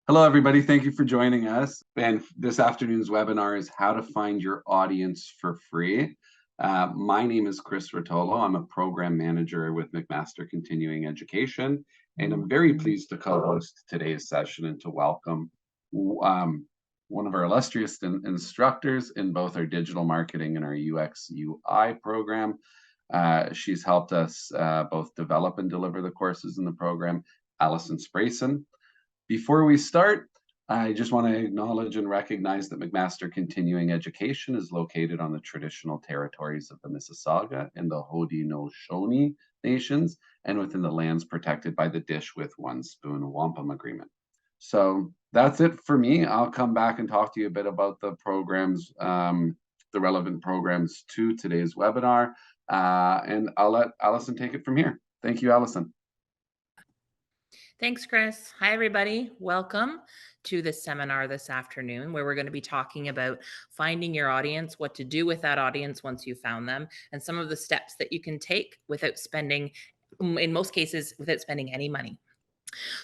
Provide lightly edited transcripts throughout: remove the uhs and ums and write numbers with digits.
Hello, everybody. Thank you for joining us. And this afternoon's webinar is how to find your audience for free. My name is Chris Rotolo. I'm a program manager with McMaster Continuing Education, and I'm very pleased to co-host today's session and to welcome one of our illustrious instructors in both our digital marketing and our UX UI program. She's helped us both develop and deliver the courses in the program, Allison Sprayson. Before we start, I just want to acknowledge and recognize that McMaster Continuing Education is located on the traditional territories of the Mississauga and the Haudenosaunee Nations and within the lands protected by the Dish with One Spoon Wampum Agreement. So that's it for me. I'll come back and talk to you a bit about the programs, the relevant programs to today's webinar, and I'll let Allison take it from here. Thank you, Allison. Thanks, Chris. Hi, everybody. Welcome to this seminar this afternoon, where we're going to be talking about finding your audience, what to do with that audience once you found them, and some of the steps that you can take without spending, in most cases, without spending any money.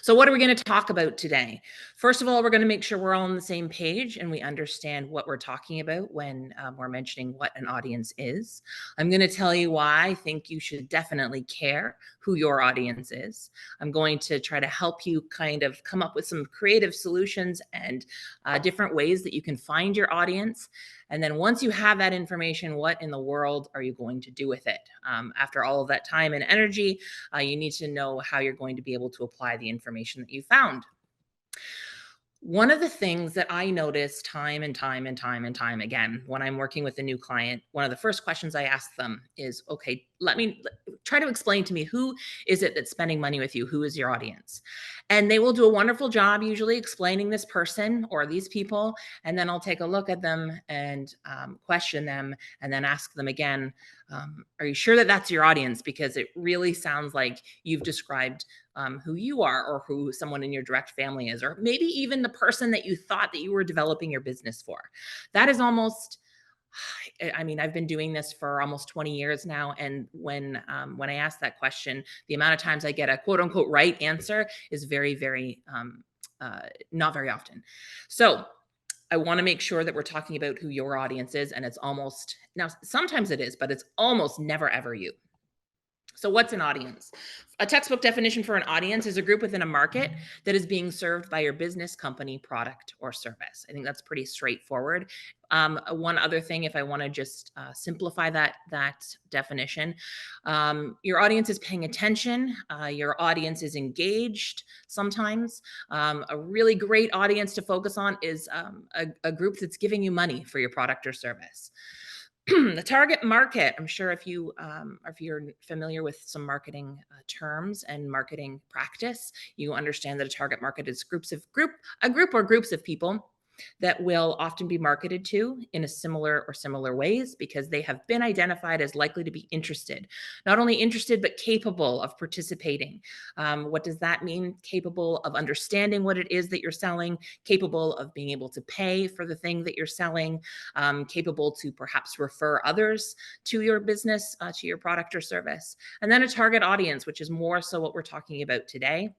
So what are we going to talk about today? First of all, we're going to make sure we're all on the same page and we understand what we're talking about when we're mentioning what an audience is. I'm going to tell you why I think you should definitely care who your audience is. I'm going to try to help you kind of come up with some creative solutions and different ways that you can find your audience. And then once you have that information, what in the world are you going to do with it? After all of that time and energy, you need to know how you're going to be able to apply the information that you found. One of the things that I notice time and time again when I'm working with a new client, one of the first questions I ask them is, okay, let me try to explain to me, who is it that's spending money with you? Who is your audience? And they will do a wonderful job usually explaining this person or these people. And then I'll take a look at them and question them and then ask them again, are you sure that that's your audience? Because it really sounds like you've described who you are or who someone in your direct family is, or maybe even the person that you thought that you were developing your business for. That is almost, I mean, I've been doing this for almost 20 years now. And when I ask that question, the amount of times I get a quote unquote right answer is very, not very often. So I want to make sure that we're talking about who your audience is. And it's almost, now sometimes it is, but it's almost never ever you. So what's an audience? A textbook definition for an audience is a group within a market that is being served by your business, company, product, or service. I think that's pretty straightforward. One other thing, if I want to just simplify that definition, your audience is paying attention. Your audience is engaged sometimes. A really great audience to focus on is a group that's giving you money for your product or service. The target market, I'm sure if you're familiar with some marketing terms and marketing practice, you understand that a target market is a group or groups of people that will often be marketed to in a similar ways because they have been identified as likely to be interested. Not only interested, but capable of participating. What does that mean? Capable of understanding what it is that you're selling, capable of being able to pay for the thing that you're selling, capable to perhaps refer others to your business, to your product or service. And then a target audience, which is more so what we're talking about today.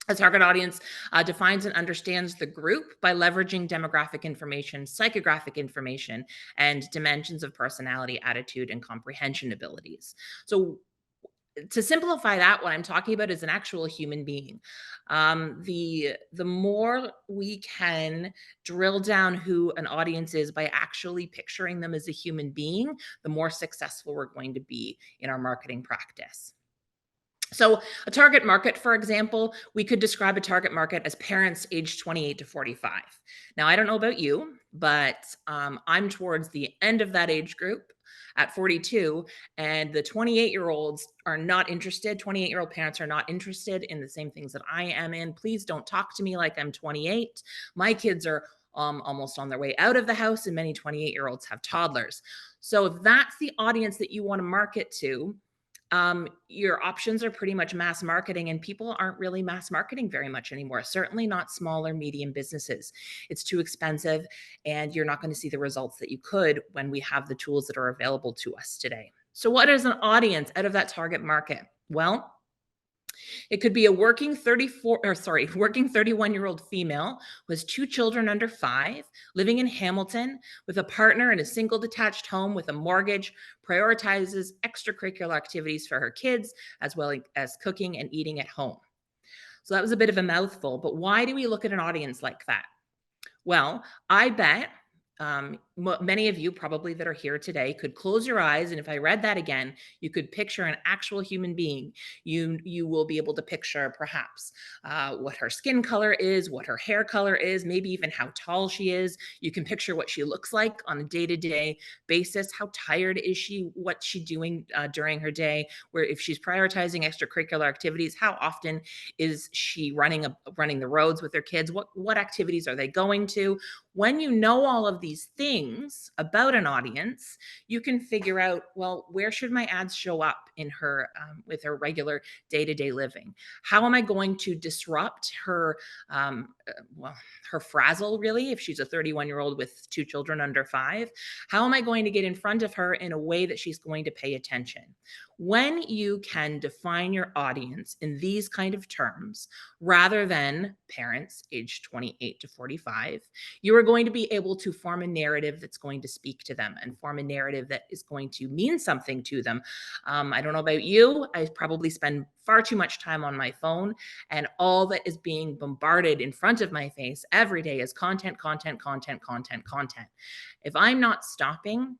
A target audience defines and understands the group by leveraging demographic information, psychographic information, and dimensions of personality, attitude, and comprehension abilities. So to simplify that, what I'm talking about is an actual human being. The more we can drill down who an audience is by actually picturing them as a human being, the more successful we're going to be in our marketing practice. So a target market, for example, we could describe a target market as parents aged 28 to 45. Now, I don't know about you, but I'm towards the end of that age group at 42, and the 28-year-olds are not interested. 28-year-old parents are not interested in the same things that I am in. Please don't talk to me like I'm 28. My kids are almost on their way out of the house, and many 28-year-olds have toddlers. So if that's the audience that you want to market to, your options are pretty much mass marketing, and people aren't really mass marketing very much anymore. Certainly not small or medium businesses. It's too expensive, and you're not going to see the results that you could when we have the tools that are available to us today. So what is an audience out of that target market? Well, It could be a working 31-year-old female who has two children under 5, living in Hamilton with a partner in a single detached home with a mortgage, prioritizes extracurricular activities for her kids as well as cooking and eating at home. So that was a bit of a mouthful, but why do we look at an audience like that? Well, I bet many of you probably that are here today could close your eyes, and if I read that again, you could picture an actual human being. You will be able to picture perhaps what her skin color is, what her hair color is, maybe even how tall she is. You can picture what she looks like on a day-to-day basis. How tired is she? What's she doing during her day? Where if she's prioritizing extracurricular activities, how often is she running the roads with her kids? What activities are they going to? When you know all of these things about an audience, you can figure out, well, where should my ads show up in her with her regular day-to-day living? How am I going to disrupt her her frazzle, really, if she's a 31-year-old with two children under 5? How am I going to get in front of her in a way that she's going to pay attention? When you can define your audience in these kind of terms, rather than parents aged 28 to 45, you are going to be able to form a narrative that's going to speak to them and form a narrative that is going to mean something to them. I don't know about you, I probably spend far too much time on my phone, and all that is being bombarded in front of my face every day is content, content, content, content, content. If I'm not stopping,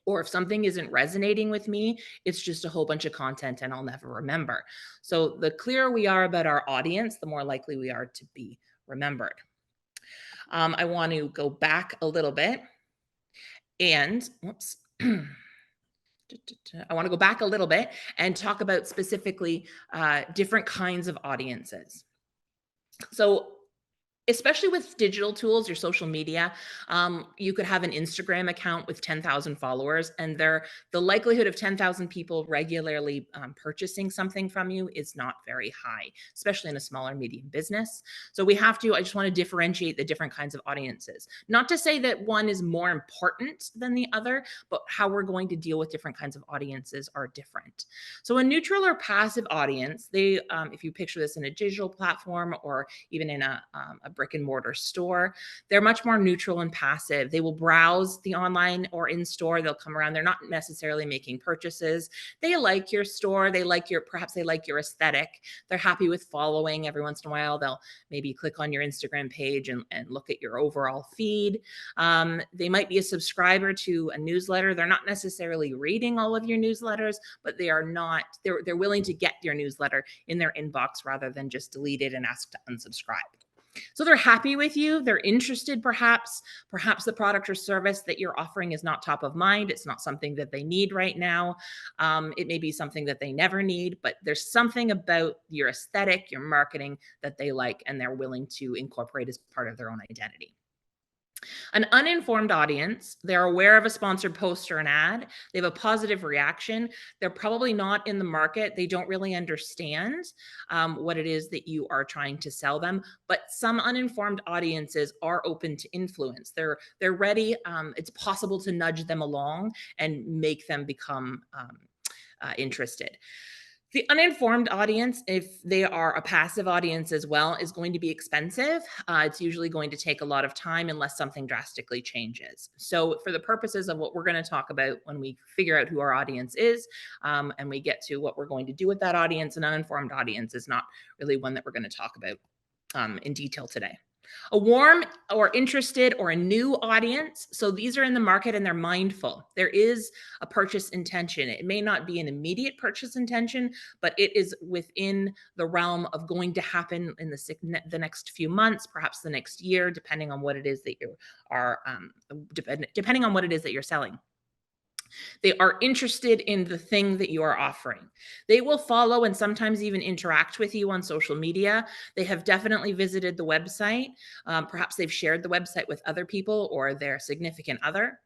or if something isn't resonating with me, it's just a whole bunch of content and I'll never remember. So the clearer we are about our audience, the more likely we are to be remembered. I want to go back a little bit and whoops. I want to go back a little bit and talk about specifically different kinds of audiences. So especially with digital tools, your social media, you could have an Instagram account with 10,000 followers, and the likelihood of 10,000 people regularly purchasing something from you is not very high, especially in a smaller medium business. So I just want to differentiate the different kinds of audiences. Not to say that one is more important than the other, but how we're going to deal with different kinds of audiences are different. So a neutral or passive audience, if you picture this in a digital platform or even in a brick and mortar store, they're much more neutral and passive. They will browse the online or in store. They'll come around. They're not necessarily making purchases. They like your store. Perhaps they like your aesthetic. They're happy with following. Every once in a while, they'll maybe click on your Instagram page and look at your overall feed. They might be a subscriber to a newsletter. They're not necessarily reading all of your newsletters, but they're willing to get your newsletter in their inbox rather than just delete it and ask to unsubscribe. So they're happy with you. They're interested, perhaps the product or service that you're offering is not top of mind. It's not something that they need right now. It may be something that they never need, but there's something about your aesthetic, your marketing that they like, and they're willing to incorporate as part of their own identity. An uninformed audience, they're aware of a sponsored post or an ad. They have a positive reaction. They're probably not in the market. They don't really understand what it is that you are trying to sell them. But some uninformed audiences are open to influence. They're ready. It's possible to nudge them along and make them become interested. The uninformed audience, if they are a passive audience as well, is going to be expensive. It's usually going to take a lot of time unless something drastically changes. So for the purposes of what we're going to talk about when we figure out who our audience is and we get to what we're going to do with that audience, an uninformed audience is not really one that we're going to talk about in detail today. A warm or interested or a new audience. So these are in the market and they're mindful. There is a purchase intention. It may not be an immediate purchase intention, but it is within the realm of going to happen in the next few months, perhaps the next year, depending on what it is that you are, depending on what it is that you're selling. They are interested in the thing that you are offering. They will follow and sometimes even interact with you on social media. They have definitely visited the website. Perhaps they've shared the website with other people or their significant other.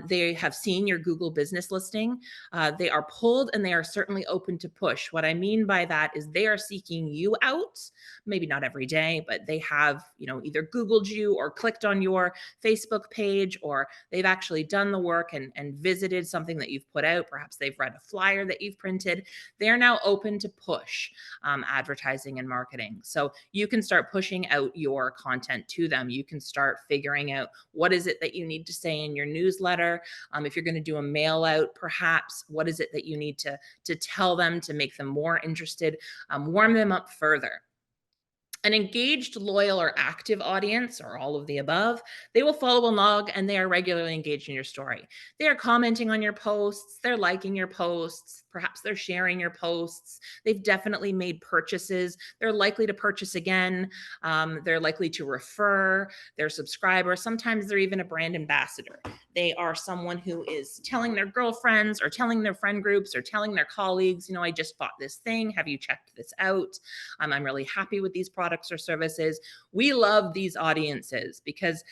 They have seen your Google business listing. They are pulled and they are certainly open to push. What I mean by that is they are seeking you out, maybe not every day, but they have, either Googled you or clicked on your Facebook page, or they've actually done the work and visited something that you've put out. Perhaps they've read a flyer that you've printed. They're now open to push advertising and marketing. So you can start pushing out your content to them. You can start figuring out what is it that you need to say in your newsletter. If you're going to do a mail out, perhaps what is it that you need to tell them to make them more interested, warm them up further. An engaged, loyal, or active audience, or all of the above, they will follow along and they are regularly engaged in your story. They are commenting on your posts, they're liking your posts, perhaps they're sharing your posts. They've definitely made purchases. They're likely to purchase again. They're likely to refer their subscribers. Sometimes they're even a brand ambassador. They are someone who is telling their girlfriends or telling their friend groups or telling their colleagues, I just bought this thing. Have you checked this out? I'm really happy with these products or services. We love these audiences because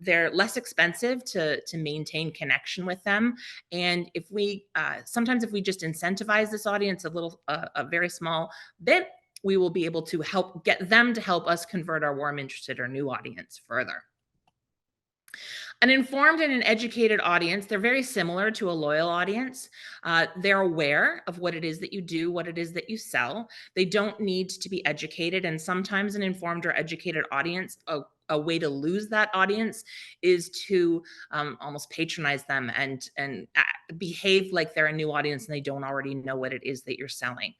they're less expensive to maintain connection with them. And if we sometimes if we just incentivize this audience a very small bit, we will be able to help get them to help us convert our warm, interested, or new audience further. An informed and an educated audience, they're very similar to a loyal audience. They're aware of what it is that you do, what it is that you sell. They don't need to be educated. And sometimes an informed or educated audience, a way to lose that audience is to almost patronize them and behave like they're a new audience and they don't already know what it is that you're selling.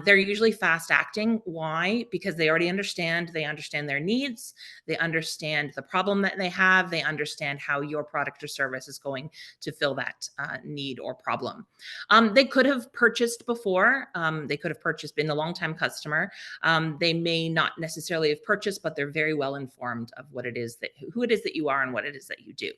They're usually fast acting. Why? Because they already understand. They understand their needs. They understand the problem that they have. They understand how your product or service is going to fill that need or problem. They could have purchased before. They could have been a long-time customer. They may not necessarily have purchased, but they're very well informed of who it is that you are and what it is that you do.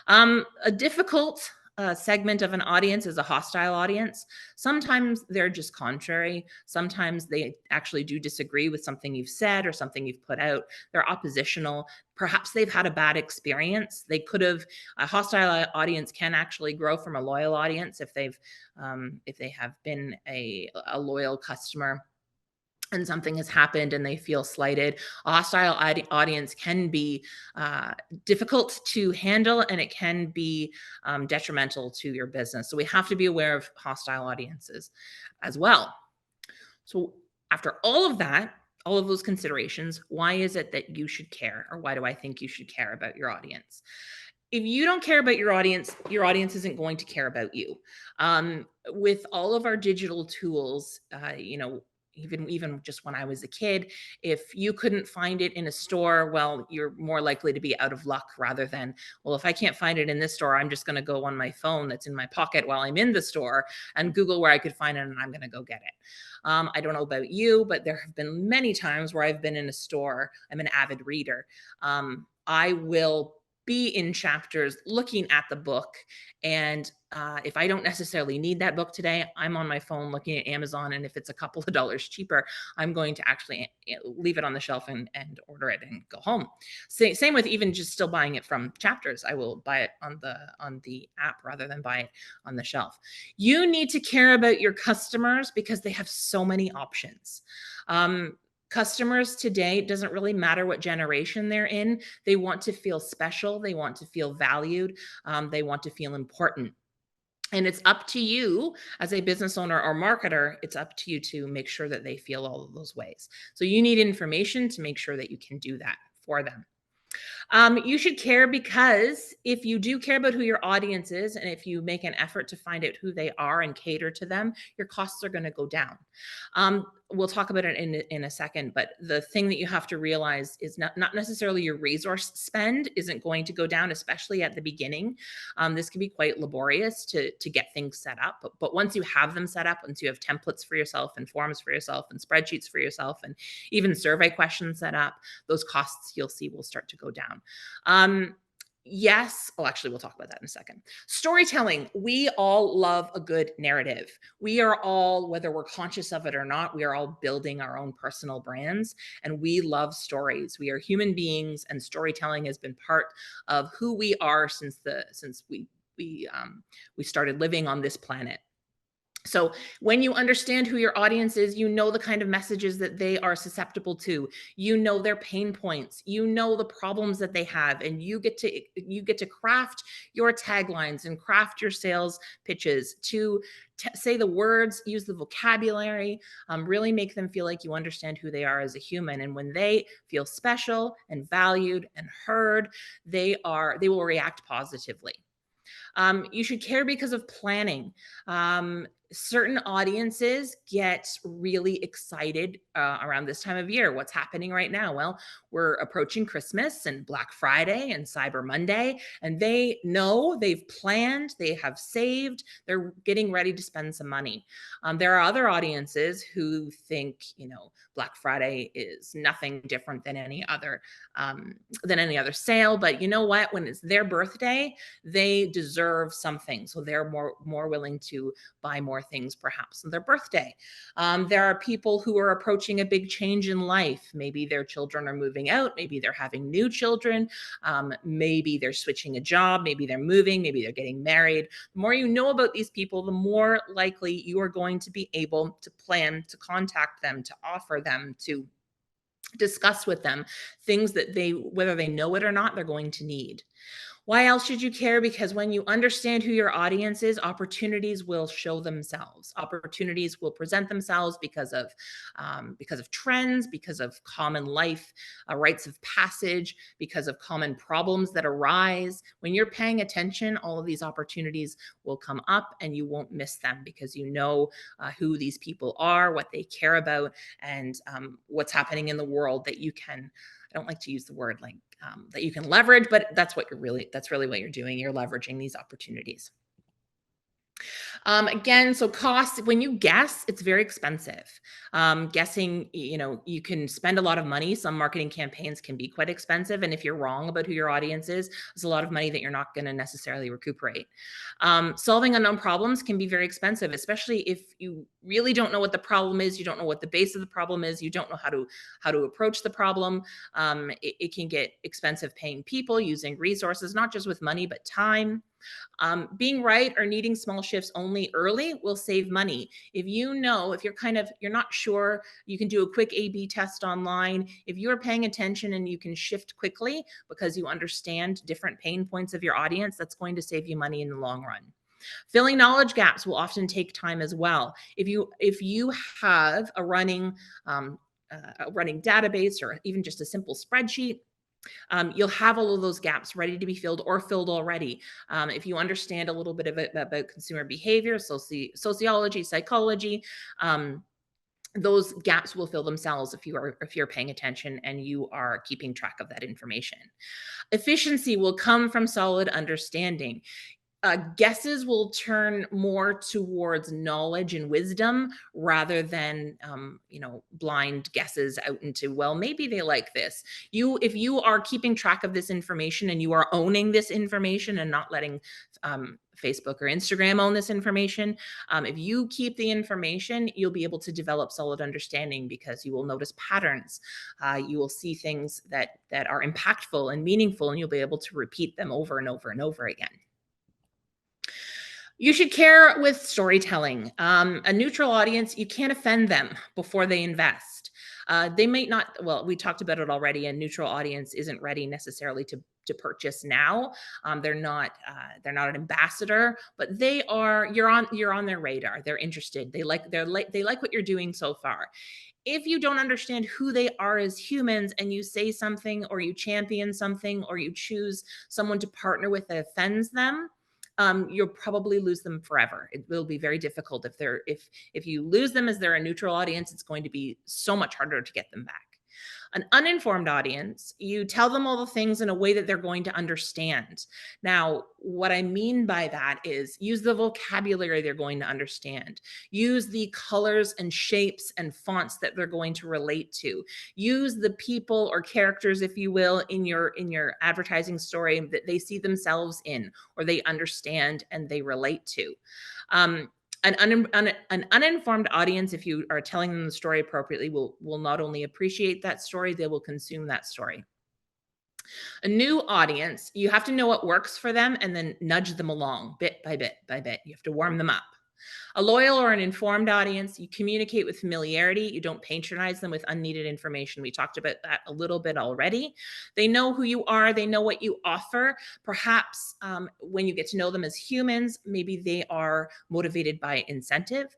A difficult segment of an audience is a hostile audience. Sometimes they're just contrary. Sometimes they actually do disagree with something you've said or something you've put out. They're oppositional. Perhaps they've had a bad experience. A hostile audience can actually grow from a loyal audience if they have been a loyal customer and something has happened and they feel slighted. A hostile audience can be difficult to handle, and it can be detrimental to your business. So we have to be aware of hostile audiences as well. So after all of that, all of those considerations, why is it that you should care, or why do I think you should care about your audience? If you don't care about your audience isn't going to care about you. With all of our digital tools, even just when I was a kid, if you couldn't find it in a store, well, you're more likely to be out of luck rather than, well, if I can't find it in this store, I'm just going to go on my phone that's in my pocket while I'm in the store and Google where I could find it and I'm going to go get it. I don't know about you, but there have been many times where I've been in a store. I'm an avid reader. I will be in chapters looking at the book. And if I don't necessarily need that book today, I'm on my phone looking at Amazon. And if it's a couple of dollars cheaper, I'm going to actually leave it on the shelf and order it and go home. Same with even just still buying it from Chapters. I will buy it on the app rather than buy it on the shelf. You need to care about your customers because they have so many options. Customers today, it doesn't really matter what generation they're in. They want to feel special. They want to feel valued. They want to feel important. And it's up to you as a business owner or marketer, it's up to you to make sure that they feel all of those ways. So you need information to make sure that you can do that for them. You should care because if you do care about who your audience is, and if you make an effort to find out who they are and cater to them, your costs are going to go down. We'll talk about it in a second, but the thing that you have to realize is not necessarily your resource spend isn't going to go down, especially at the beginning. This can be quite laborious to get things set up, but once you have them set up, once you have templates for yourself and forms for yourself and spreadsheets for yourself and even survey questions set up, those costs you'll see will start to go down. Yes. Oh, actually, we'll talk about that in a second. Storytelling. We all love a good narrative. We are all, whether we're conscious of it or not, we are all building our own personal brands, and we love stories. We are human beings, and storytelling has been part of who we are since we started living on this planet. So when you understand who your audience is, you know the kind of messages that they are susceptible to. You know their pain points. You know the problems that they have, and you get to craft your taglines and craft your sales pitches to say the words, use the vocabulary, really make them feel like you understand who they are as a human. And when they feel special and valued and heard, they will react positively. You should care because of planning. Certain audiences get really excited around this time of year. What's happening right now? Well, we're approaching Christmas and Black Friday and Cyber Monday, and they know they've planned, they have saved, they're getting ready to spend some money. There are other audiences who think, Black Friday is nothing different than any other sale. But you know what? When it's their birthday, they deserve something, so they're more willing to buy more things perhaps on their birthday. There are people who are approaching a big change in life. Maybe their children are moving out, maybe they're having new children, maybe they're switching a job, maybe they're moving, maybe they're getting married. The more you know about these people, the more likely you are going to be able to plan to contact them, to offer them, to discuss with them things that whether they know it or not, they're going to need. Why else should you care? Because when you understand who your audience is, opportunities will show themselves. Opportunities will present themselves because of trends, because of common life rites of passage, because of common problems that arise. When you're paying attention, all of these opportunities will come up, and you won't miss them because you know who these people are, what they care about, and what's happening in the world that you can. I don't like to use the word like that you can leverage, but that's really what you're doing. You're leveraging these opportunities. Again, so cost, when you guess, it's very expensive. Guessing, you can spend a lot of money. Some marketing campaigns can be quite expensive. And if you're wrong about who your audience is, there's a lot of money that you're not going to necessarily recuperate. Solving unknown problems can be very expensive, especially if you really don't know what the problem is. You don't know what the base of the problem is. You don't know how to approach the problem. It can get expensive paying people, using resources, not just with money, but time. Being right or needing small shifts only early will save money. If you're not sure, you can do a quick A/B test online. If you're paying attention and you can shift quickly because you understand different pain points of your audience, that's going to save you money in the long run. Filling knowledge gaps will often take time as well. If you have a running database or even just a simple spreadsheet, you'll have all of those gaps ready to be filled or filled already. If you understand a little bit about consumer behavior, sociology, psychology, those gaps will fill themselves if you're paying attention and you are keeping track of that information. Efficiency will come from solid understanding. Guesses will turn more towards knowledge and wisdom rather than blind guesses out into, well, maybe they like this. If you are keeping track of this information and you are owning this information and not letting Facebook or Instagram own this information, if you keep the information, you'll be able to develop solid understanding because you will notice patterns. You will see things that are impactful and meaningful, and you'll be able to repeat them over and over and over again. You should care with storytelling. A neutral audience, you can't offend them before they invest. They might not, well, we talked about it already. A neutral audience isn't ready necessarily to purchase now. They're not an ambassador, but you're on their radar. They're interested. They like what you're doing so far. If you don't understand who they are as humans and you say something or you champion something or you choose someone to partner with that offends them, you'll probably lose them forever. It will be very difficult if you lose them as they're a neutral audience. It's going to be so much harder to get them back. An uninformed audience, you tell them all the things in a way that they're going to understand. Now, what I mean by that is use the vocabulary they're going to understand. Use the colors and shapes and fonts that they're going to relate to. Use the people or characters, if you will, in your advertising story that they see themselves in or they understand and they relate to. Um, an uninformed audience, if you are telling them the story appropriately, will not only appreciate that story, they will consume that story. A new audience, you have to know what works for them and then nudge them along bit by bit by bit. You have to warm them up. A loyal or an informed audience, you communicate with familiarity. You don't patronize them with unneeded information. We talked about that a little bit already. They know who you are, they know what you offer. Perhaps when you get to know them as humans, maybe they are motivated by incentive.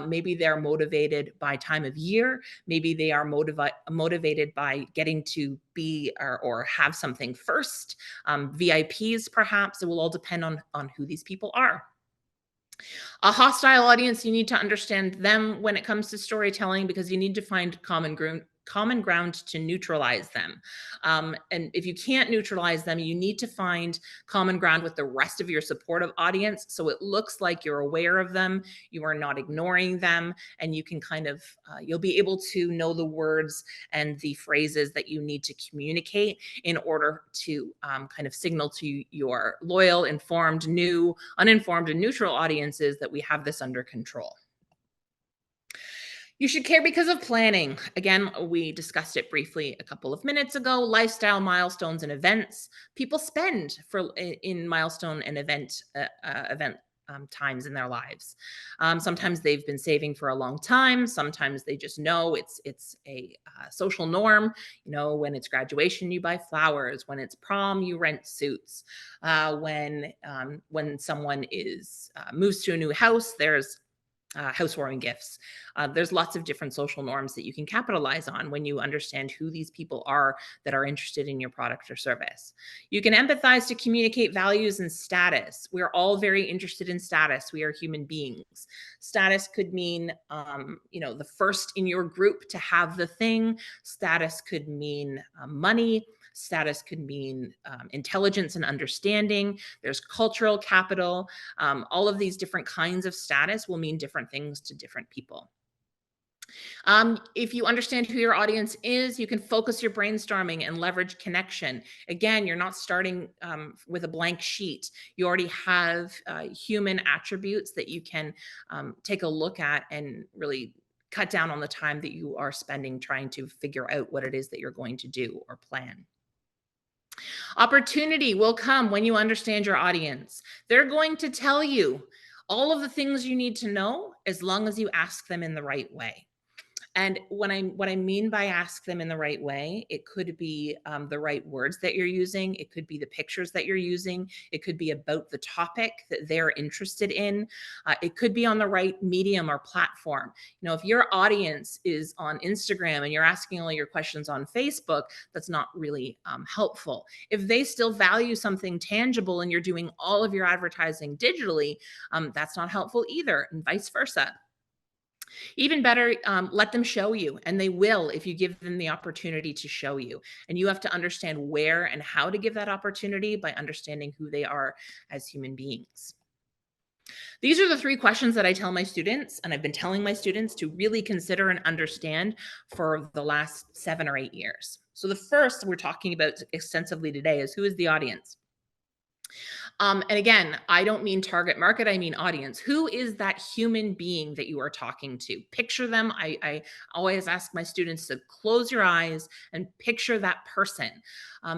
Maybe they're motivated by time of year. Maybe they are motivated by getting to be or have something first. VIPs, perhaps. It will all depend on who these people are. A hostile audience, you need to understand them when it comes to storytelling because you need to find common ground to neutralize them. And if you can't neutralize them, you need to find common ground with the rest of your supportive audience. So it looks like you're aware of them, you are not ignoring them, and you can kind of, you'll be able to know the words and the phrases that you need to communicate in order to kind of signal to your loyal, informed, new, uninformed, and neutral audiences that we have this under control. You should care because of planning. Again, we discussed it briefly a couple of minutes ago. Lifestyle milestones and events. People spend for in milestone and event times in their lives. Sometimes they've been saving for a long time. Sometimes they just know it's a social norm. You know, when it's graduation, you buy flowers. When it's prom, you rent suits. When someone is moves to a new house, there's housewarming gifts. There's lots of different social norms that you can capitalize on when you understand who these people are that are interested in your product or service. You can empathize to communicate values and status. We're all very interested in status. We are human beings. Status could mean, the first in your group to have the thing. Status could mean money. Status could mean intelligence and understanding. There's cultural capital. All of these different kinds of status will mean different things to different people. If you understand who your audience is, you can focus your brainstorming and leverage connection. Again, you're not starting with a blank sheet. You already have human attributes that you can take a look at and really cut down on the time that you are spending trying to figure out what it is that you're going to do or plan. Opportunity will come when you understand your audience. They're going to tell you all of the things you need to know as long as you ask them in the right way. And what I mean by ask them in the right way, it could be the right words that you're using. It could be the pictures that you're using. It could be about the topic that they're interested in. It could be on the right medium or platform. You know, if your audience is on Instagram and you're asking all your questions on Facebook, that's not really helpful. If they still value something tangible and you're doing all of your advertising digitally, that's not helpful either, and vice versa. Even better, let them show you, and they will if you give them the opportunity to show you. And you have to understand where and how to give that opportunity by understanding who they are as human beings. These are the 3 questions that I tell my students, and I've been telling my students to really consider and understand for the last 7 or 8 years. So the first we're talking about extensively today is, who is the audience? And again, I don't mean target market, I mean audience. Who is that human being that you are talking to? Picture them. I always ask my students to close your eyes and picture that person.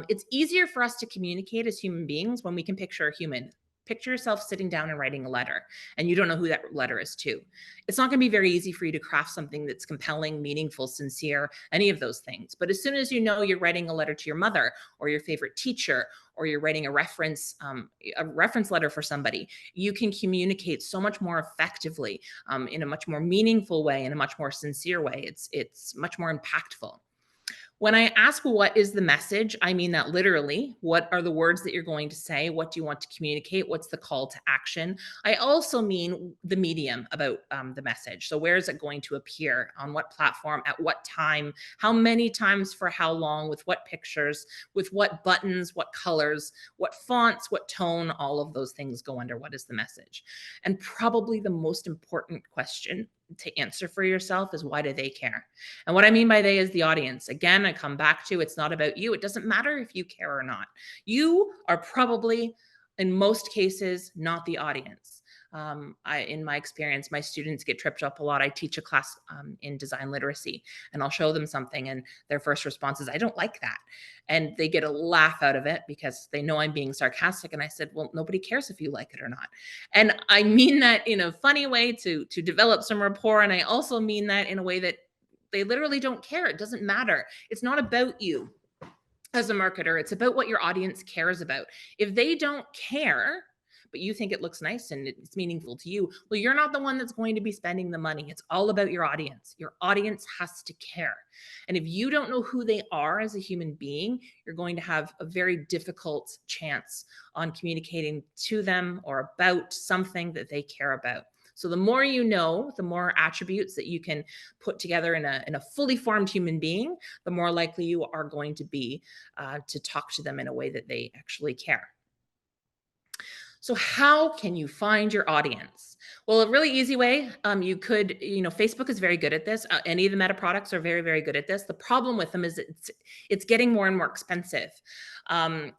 It's easier for us to communicate as human beings when we can picture a human. Picture yourself sitting down and writing a letter, and you don't know who that letter is to. It's not going to be very easy for you to craft something that's compelling, meaningful, sincere, any of those things. But as soon as you know you're writing a letter to your mother or your favorite teacher, or you're writing a reference letter for somebody, you can communicate so much more effectively, in a much more meaningful way, in a much more sincere way. It's much more impactful. When I ask what is the message, I mean that literally. What are the words that you're going to say? What do you want to communicate? What's the call to action? I also mean the medium about the message. So, where is it going to appear? On what platform? At what time? How many times? For how long? With what pictures? With what buttons? What colors? What fonts? What tone? All of those things go under what is the message. And probably the most important question to answer for yourself is, why do they care? And what I mean by they is the audience. Again, I come back to, it's not about you. It doesn't matter if you care or not. You are probably, in most cases, not the audience. In my experience, my students get tripped up a lot. I teach a class in design literacy, and I'll show them something, and their first response is, I don't like that. And they get a laugh out of it because they know I'm being sarcastic. And I said, well, nobody cares if you like it or not. And I mean that in a funny way to develop some rapport. And I also mean that in a way that they literally don't care. It doesn't matter. It's not about you as a marketer. It's about what your audience cares about. If they don't care, but you think it looks nice and it's meaningful to you, well, you're not the one that's going to be spending the money. It's all about your audience. Your audience has to care. And if you don't know who they are as a human being, you're going to have a very difficult chance on communicating to them or about something that they care about. So the more you know, the more attributes that you can put together in a fully formed human being, the more likely you are going to be to talk to them in a way that they actually care. So how can you find your audience? Well, a really easy way, you could, Facebook is very good at this. Any of the Meta products are very, very good at this. The problem with them is it's getting more and more expensive. Um,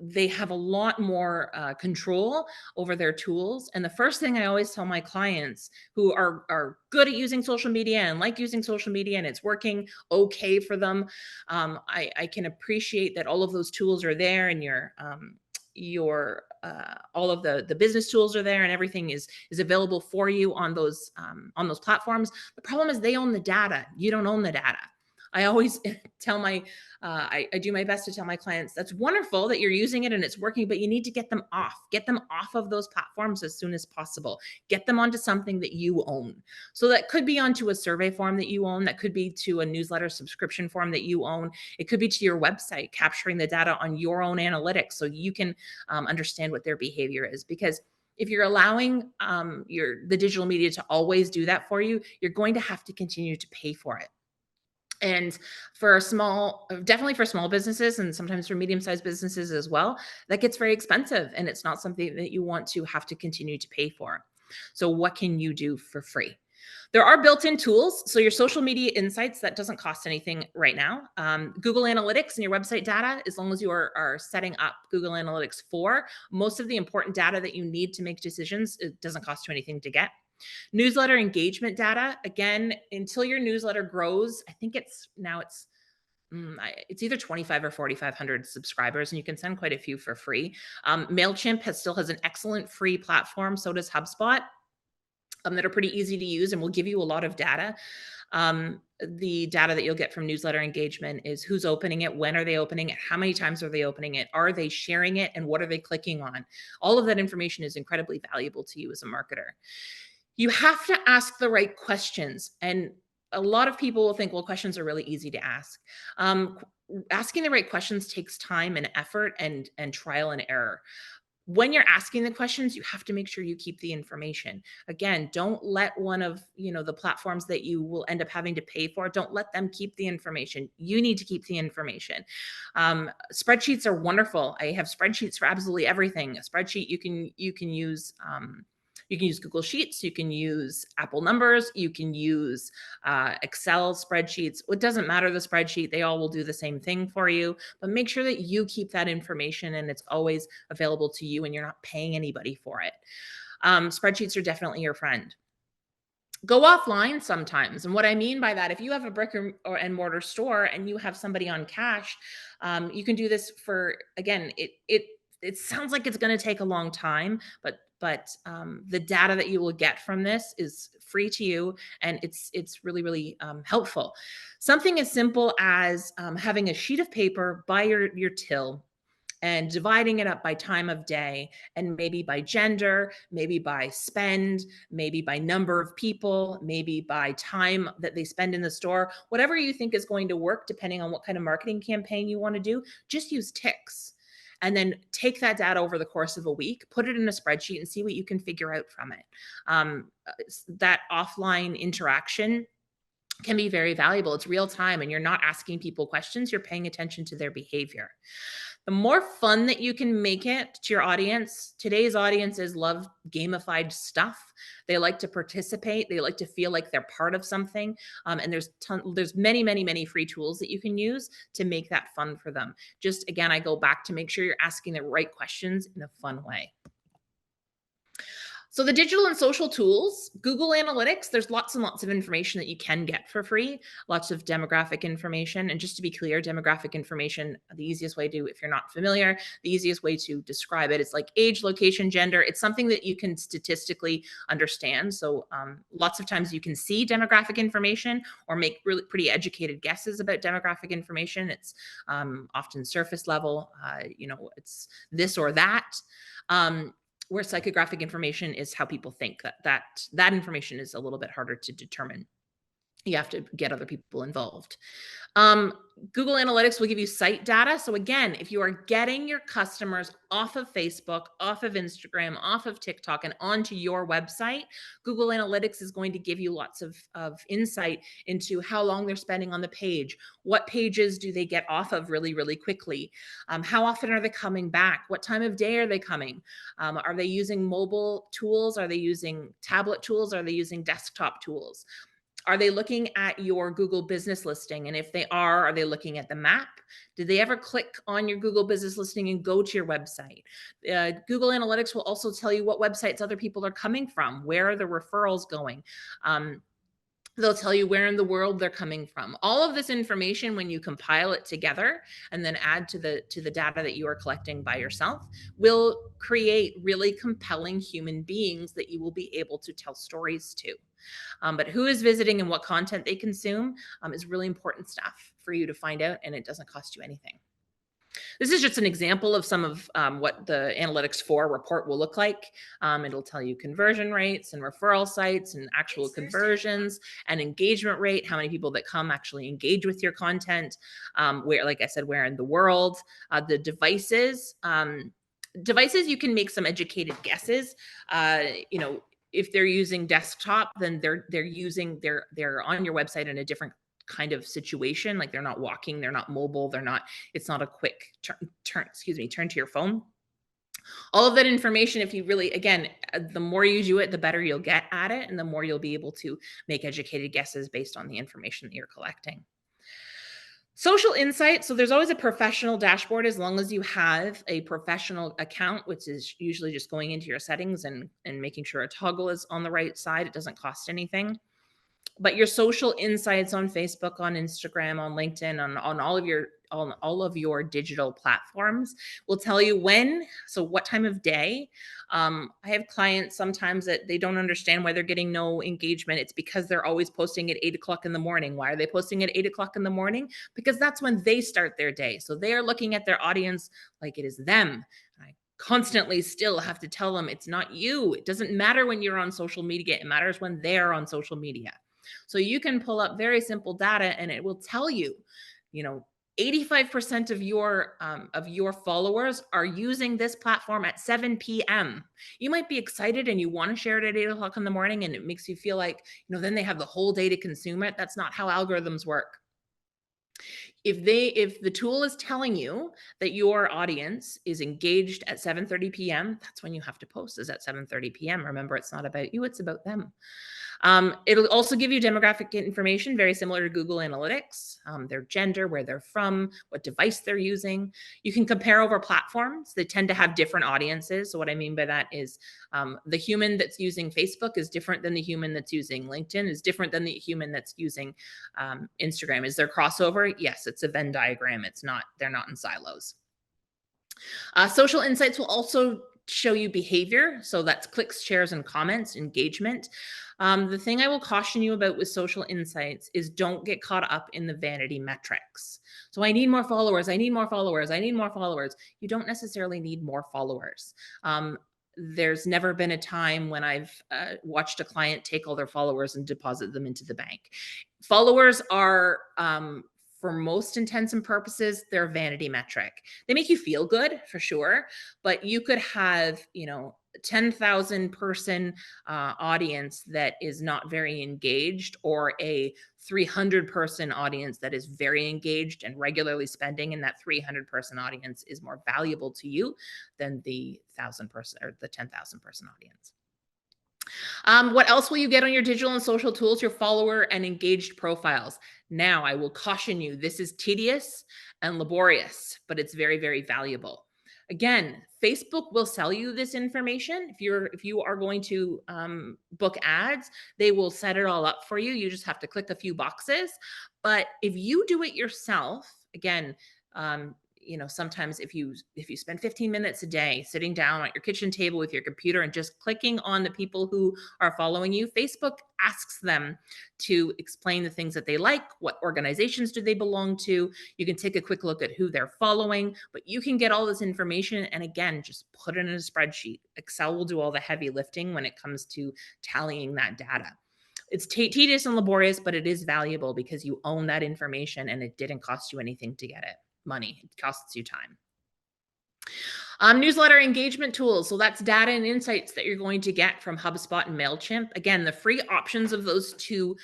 they have a lot more control over their tools. And the first thing I always tell my clients who are good at using social media and like using social media and it's working okay for them, I can appreciate that all of those tools are there, and your all of the business tools are there, and everything is available for you on those platforms. The problem is they own the data. You don't own the data. I always tell I do my best to tell my clients, that's wonderful that you're using it and it's working, but you need to get them off of those platforms as soon as possible. Get them onto something that you own. So that could be onto a survey form that you own. That could be to a newsletter subscription form that you own. It could be to your website, capturing the data on your own analytics so you can understand what their behavior is. Because if you're allowing the digital media to always do that for you, you're going to have to continue to pay for it. And definitely for small businesses, and sometimes for medium-sized businesses as well, that gets very expensive, and it's not something that you want to have to continue to pay for. So what can you do for free? There are built-in tools. So your social media insights, that doesn't cost anything right now. Google Analytics and your website data, as long as you are setting up Google Analytics for most of the important data that you need to make decisions, it doesn't cost you anything to get. Newsletter engagement data, again, until your newsletter grows, I think it's either 25 or 4,500 subscribers, and you can send quite a few for free. MailChimp still has an excellent free platform. So does HubSpot, that are pretty easy to use and will give you a lot of data. The data that you'll get from newsletter engagement is who's opening it, when are they opening it, how many times are they opening it, are they sharing it, and what are they clicking on? All of that information is incredibly valuable to you as a marketer. You have to ask the right questions. And a lot of people will think, well, questions are really easy to ask. Asking the right questions takes time and effort and trial and error. When you're asking the questions, you have to make sure you keep the information. Again, don't let one of the platforms that you will end up having to pay for, don't let them keep the information. You need to keep the information. Spreadsheets are wonderful. I have spreadsheets for absolutely everything. A spreadsheet you can use. You can use Google Sheets, you can use Apple Numbers, you can use Excel spreadsheets. It doesn't matter the spreadsheet, they all will do the same thing for you, but make sure that you keep that information and it's always available to you and you're not paying anybody for it. Spreadsheets are definitely your friend. Go offline sometimes. And what I mean by that, if you have a brick and mortar store and you have somebody on cash, you can do this for, again, it sounds like it's going to take a long time, but the data that you will get from this is free to you, and it's really, really helpful. Something as simple as having a sheet of paper by your till and dividing it up by time of day, and maybe by gender, maybe by spend, maybe by number of people, maybe by time that they spend in the store, whatever you think is going to work, depending on what kind of marketing campaign you want to do, just use ticks. And then take that data over the course of a week, put it in a spreadsheet, and see what you can figure out from it. That offline interaction can be very valuable. It's real time, and you're not asking people questions, you're paying attention to their behavior. The more fun that you can make it to your audience, today's audiences love gamified stuff. They like to participate. They like to feel like they're part of something. And there's many free tools that you can use to make that fun for them. Just again, I go back to make sure you're asking the right questions in a fun way. So the digital and social tools, Google Analytics, there's lots and lots of information that you can get for free, lots of demographic information. And just to be clear, demographic information, the easiest way to, if you're not familiar, the easiest way to describe it is like age, location, gender. It's something that you can statistically understand. So lots of times you can see demographic information or make really pretty educated guesses about demographic information. It's often surface level, it's this or that. Where psychographic information is how people think. That information is a little bit harder to determine. You have to get other people involved. Google Analytics will give you site data. So again, if you are getting your customers off of Facebook, off of Instagram, off of TikTok, and onto your website, Google Analytics is going to give you lots of insight into how long they're spending on the page. What pages do they get off of really quickly? How often are they coming back? What time of day are they coming? Are they using mobile tools? Are they using tablet tools? Are they using desktop tools? Are they looking at your Google business listing? And if they are they looking at the map? Did they ever click on your Google business listing and go to your website? Google Analytics will also tell you what websites other people are coming from. Where are the referrals going? They'll tell you where in the world they're coming from. All of this information, when you compile it together and then add to the data that you are collecting by yourself, will create really compelling human beings that you will be able to tell stories to. But who is visiting and what content they consume is really important stuff for you to find out, and it doesn't cost you anything. This is just an example of some of what the Analytics 4 report will look like. It'll tell you conversion rates and referral sites and actual conversions and engagement rate, how many people that come actually engage with your content, where, like I said, where in the world, the devices. Devices, you can make some educated guesses. If they're using desktop, then they're on your website in a different kind of situation. Like they're not walking, they're not mobile, it's not a quick turn to your phone. All of that information, if you really, again, the more you do it, the better you'll get at it, and the more you'll be able to make educated guesses based on the information that you're collecting. Social insights. So there's always a professional dashboard as long as you have a professional account, which is usually just going into your settings and making sure a toggle is on the right side. It doesn't cost anything. But your social insights on Facebook, on Instagram, on LinkedIn, on all of your digital platforms will tell you what time of day. I have clients sometimes that they don't understand why they're getting no engagement. It's because they're always posting at 8 o'clock in the morning. Why are they posting at 8 o'clock in the morning? Because that's when they start their day. So they are looking at their audience like it is them. I constantly still have to tell them it's not you. It doesn't matter when you're on social media. It matters when they're on social media. So you can pull up very simple data and it will tell you, 85% of your followers are using this platform at 7 p.m. You might be excited and you want to share it at 8 o'clock in the morning, and it makes you feel like, then they have the whole day to consume it. That's not how algorithms work. If the tool is telling you that your audience is engaged at 7:30 p.m., that's when you have to post, is at 7:30 p.m. Remember, it's not about you, it's about them. It'll also give you demographic information, very similar to Google Analytics, their gender, where they're from, what device they're using. You can compare over platforms. They tend to have different audiences. So what I mean by that is the human that's using Facebook is different than the human that's using LinkedIn, is different than the human that's using Instagram. Is there crossover? Yes, it's a Venn diagram. They're not in silos. Social insights will also show you behavior. So that's clicks, shares, and comments, engagement. The thing I will caution you about with social insights is don't get caught up in the vanity metrics. So I need more followers. I need more followers. I need more followers. You don't necessarily need more followers. There's never been a time when I've watched a client take all their followers and deposit them into the bank. Followers are, for most intents and purposes, they're a vanity metric. They make you feel good for sure, but you could have, 10,000 person audience that is not very engaged, or a 300 person audience that is very engaged and regularly spending, and that 300 person audience is more valuable to you than the 1,000 person or the 10,000 person audience. What else will you get on your digital and social tools? Your follower and engaged profiles. Now, I will caution you, this is tedious and laborious, but it's very, very valuable. Again, Facebook will sell you this information. If you are going to book ads, they will set it all up for you. You just have to click a few boxes. But if you do it yourself, again, sometimes if you spend 15 minutes a day sitting down at your kitchen table with your computer and just clicking on the people who are following you, Facebook asks them to explain the things that they like. What organizations do they belong to? You can take a quick look at who they're following, but you can get all this information and, again, just put it in a spreadsheet. Excel will do all the heavy lifting when it comes to tallying that data. It's tedious and laborious, but it is valuable because you own that information and it didn't cost you anything to get it. Money. It costs you time. Newsletter engagement tools. So that's data and insights that you're going to get from HubSpot and MailChimp. Again, the free options of those two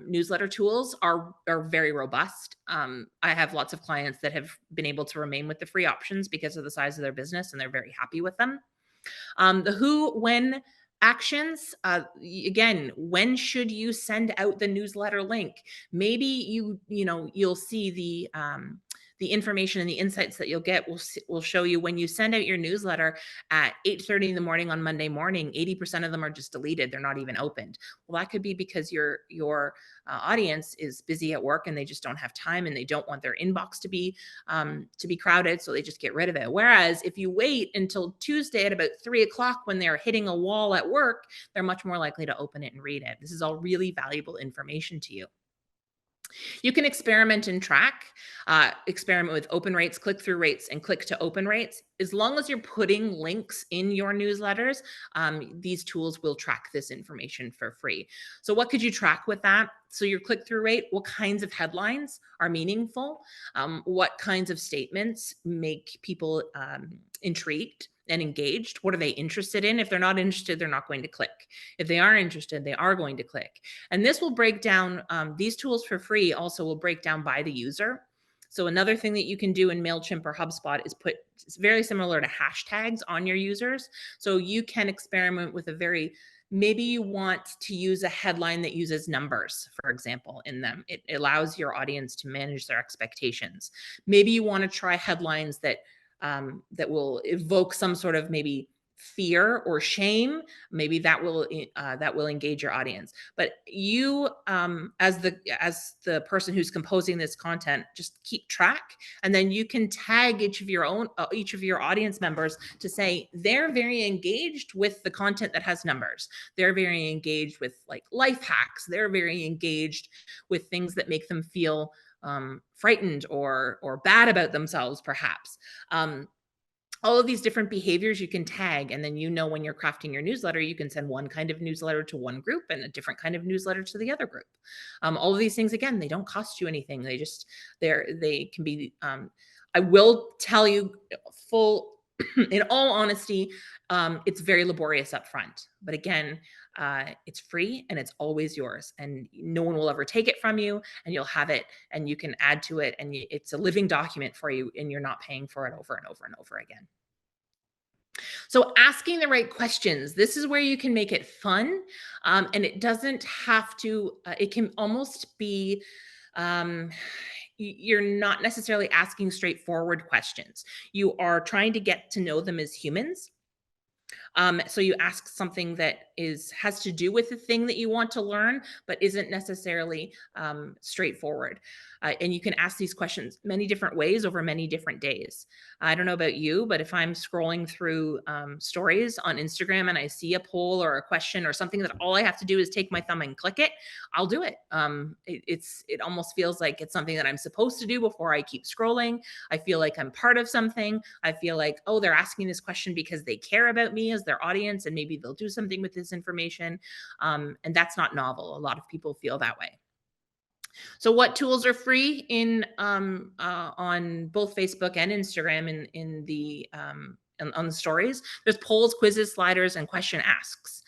newsletter tools are very robust. I have lots of clients that have been able to remain with the free options because of the size of their business, and they're very happy with them. The who, when, actions. Again, when should you send out the newsletter link? Maybe you'll see the information and the insights that you'll get will show you when you send out your newsletter at 8:30 in the morning on Monday morning, 80% of them are just deleted. They're not even opened. Well, that could be because your audience is busy at work and they just don't have time and they don't want their inbox to be crowded, so they just get rid of it. Whereas if you wait until Tuesday at about 3 o'clock when they're hitting a wall at work, they're much more likely to open it and read it. This is all really valuable information to you. You can experiment and track, experiment with open rates, click-through rates, and click-to-open rates. As long as you're putting links in your newsletters, these tools will track this information for free. So what could you track with that? So your click-through rate, what kinds of headlines are meaningful? What kinds of statements make people intrigued and engaged? What are they interested in? If they're not interested, they're not going to click. If they are interested, they are going to click. And this will break down, these tools for free also will break down by the user. So another thing that you can do in MailChimp or HubSpot is it's very similar to hashtags on your users. So you can experiment with maybe you want to use a headline that uses numbers, for example, in them. It allows your audience to manage their expectations. Maybe you want to try headlines that will evoke some sort of maybe fear or shame. Maybe that will engage your audience. But you, as the person who's composing this content, just keep track, and then you can tag each of your audience members to say they're very engaged with the content that has numbers. They're very engaged with like life hacks. They're very engaged with things that make them feel frightened or bad about themselves, perhaps. All of these different behaviors you can tag, and then when you're crafting your newsletter, you can send one kind of newsletter to one group and a different kind of newsletter to the other group. All of these things, again, they don't cost you anything. They can be. I will tell you, in all honesty, it's very laborious up front. But again, it's free and it's always yours, and no one will ever take it from you, and you'll have it and you can add to it, and it's a living document for you, and you're not paying for it over and over and over again. So asking the right questions, this is where you can make it fun. And it doesn't have to, it can almost be, you're not necessarily asking straightforward questions. You are trying to get to know them as humans. So you ask something that has to do with the thing that you want to learn, but isn't necessarily straightforward. And you can ask these questions many different ways over many different days. I don't know about you, but if I'm scrolling through stories on Instagram and I see a poll or a question or something that all I have to do is take my thumb and click it, I'll do it. It almost feels like it's something that I'm supposed to do before I keep scrolling. I feel like I'm part of something. I feel like, oh, they're asking this question because they care about me as their audience and maybe they'll do something with this information. And that's not novel. A lot of people feel that way. So, what tools are free on both Facebook and Instagram on the stories? There's polls, quizzes, sliders, and question asks.